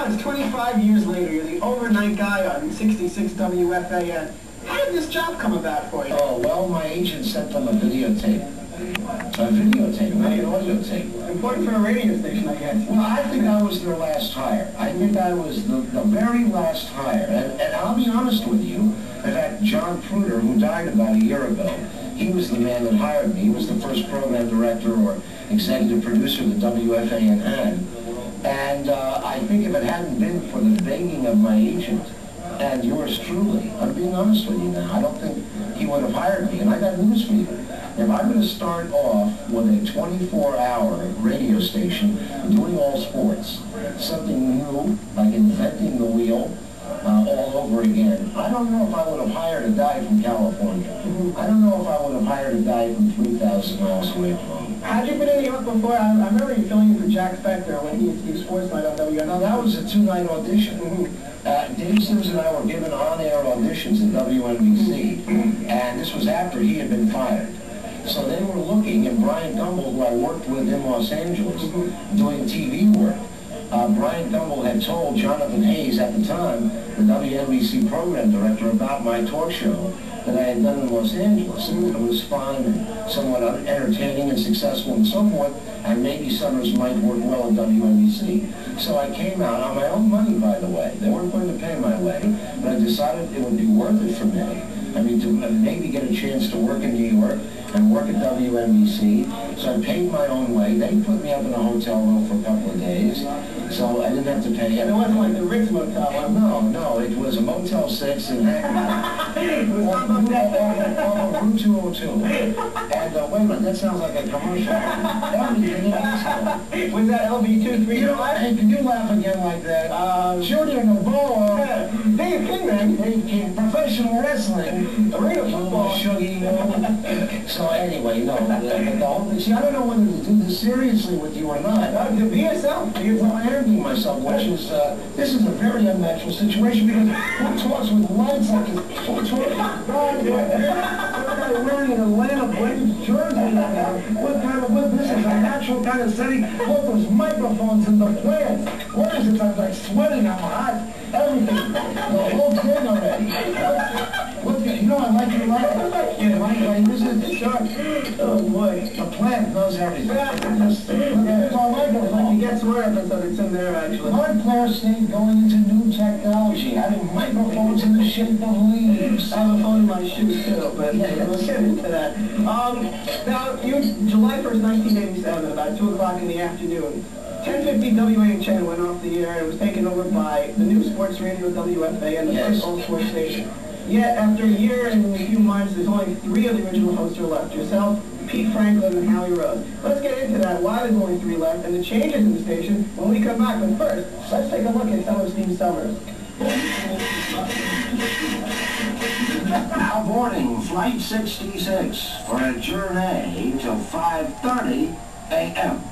now it's 25 years later. You're the overnight guy on 66 WFAN. How did this job come about for you? Oh, well, my agent sent them a videotape. A videotape, not an audio tape. Important for a radio station, I guess. Well, I think I was their last hire. I think I was the very last hire. And I'll be honest with you, in fact, John Pruder, who died about a year ago, he was the man that hired me. He was the first program director or executive producer that WFAN had. And I think if it hadn't been for the begging of my agent and yours truly, I'm being honest with you now, I don't think he would have hired me. And I got news for you. If I'm going to start off with a 24-hour radio station doing all sports, something new, like inventing the wheel all over again, I don't know if I would have hired a guy from California. I don't know if I would have hired a guy from 3,000 miles away from home. Had you been in New York before? I remember you filling in for Jack Spector when he used to do Sports Night on WFAN. No, that was a two-night audition. Dave Sims and I were given on-air auditions at WNBC, and this was after he had been fired. So they were looking, and Brian Gumbel, who I worked with in Los Angeles, doing TV work, Brian Gumbel had told Jonathan Hayes at the time, the WNBC program director, about my talk show that I had done in Los Angeles. And it was fun and somewhat entertaining and successful and so forth, and maybe Summers might work well at WNBC. So I came out on my own money, by the way. They weren't going to pay my way, but I decided it would be worth it for me. I mean, to maybe get a chance to work in New York and work at WNBC. So I paid my own way. They put me up in a hotel room for a couple of days, so I didn't have to pay. And it wasn't like the Ritz Motel. No, it was a Motel 6 in Hackney. It was on Route 202. And wait a minute, that sounds like a commercial. Was that LB235? Hey, can you laugh again like that? Junior Novoa. Dave King, man. Dave King, professional wrestling. Arena football. So anyway, no, the whole thing, see, I don't know whether to do this seriously with you or not. Be yourself. Well, I interview myself, which is, this is a very unnatural situation because who talks with lights like this? Who talks with God? Somebody wearing an Atlanta Braves jersey. What this is a natural kind of setting? Look, there's microphones in the plants. What is this? I'm like sweating, I'm hot. Everything. The whole thing already. You know, I like your life. You like this is sharp. Oh boy. The plant knows everything. It's all microphones. You get more episodes, it's in there actually. Our Player State going into new technology, having microphones in the shape of leaves. I have a phone in my shoes too, but we'll get into that. Now, July 1st, 1987, about 2 o'clock in the afternoon, 1050 WHN went off the air and it was taken over by the new sports radio WFAN, the first old sports station. Yet, after a year and a few months, there's only 3 of the original hosts are left. Yourself, Pete Franklin, and Howie Rose. Let's get into that, why there's only 3 left, and the changes in the station when we come back. But first, let's take a look at some of Steve Summers. Now boarding Flight 66 for a journey till 5:30 a.m.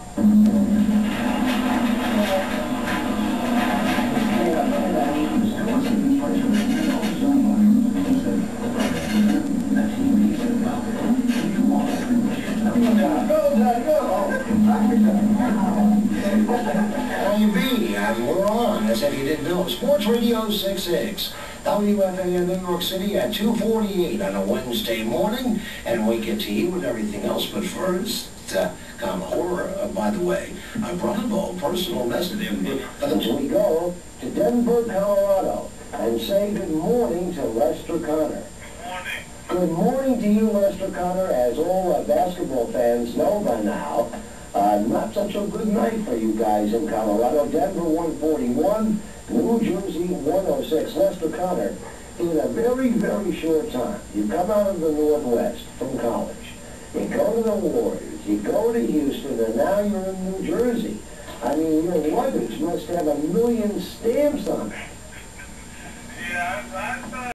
We're on, as if you didn't know. Sports Radio 66, WFAN New York City at 2:48 on a Wednesday morning, and we get to you with everything else. But first, by the way, Bravo, personal message. We go to Denver, Colorado, and say good morning to Lester Connor. Good morning to you, Lester Connor. As all basketball fans know by now, not such a good night for you guys in Colorado. Denver 141, New Jersey 106. Lester Connor, in a very, very short time, you come out of the Northwest from college. You go to the Warriors, you go to Houston, and now you're in New Jersey. I mean, your luggage must have 1 million stamps on it. Yeah,